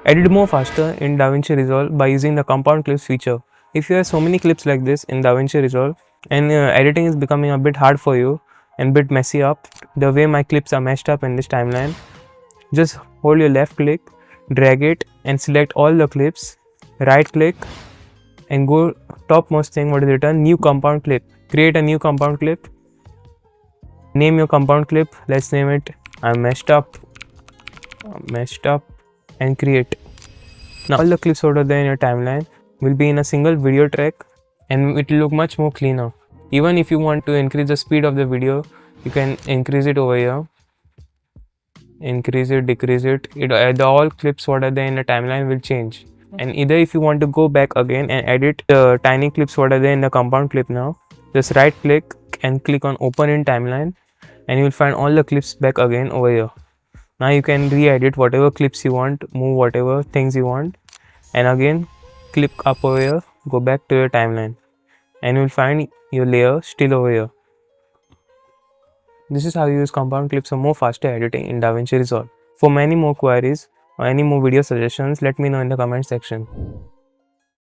Edit more faster in Davinci Resolve by using the compound clips feature. If you have so many clips like this in Davinci Resolve and editing is becoming a bit hard for you and bit messy up the way my clips are meshed up in this timeline, just hold your left click, drag it and select all the clips, right click and go topmost thing what is written new compound clip. Create a new compound clip, name your compound clip, let's name it I'm meshed up and create. Now all the clips over there in your timeline will be in a single video track and it will look much more cleaner. Even if you want to increase the speed of the video, you can increase it over here, increase it, decrease it. The all clips what are there in the timeline will change. And either if you want to go back again and edit the tiny clips what are there in the compound clip now, just right click and click on open in timeline and you will find all the clips back again over here. Now you can re-edit whatever clips you want, move whatever things you want and again click up over here, go back to your timeline and you will find your layer still over here. This is how you use compound clips for more faster editing in Davinci Resolve. For many more queries or any more video suggestions, let me know in the comment section.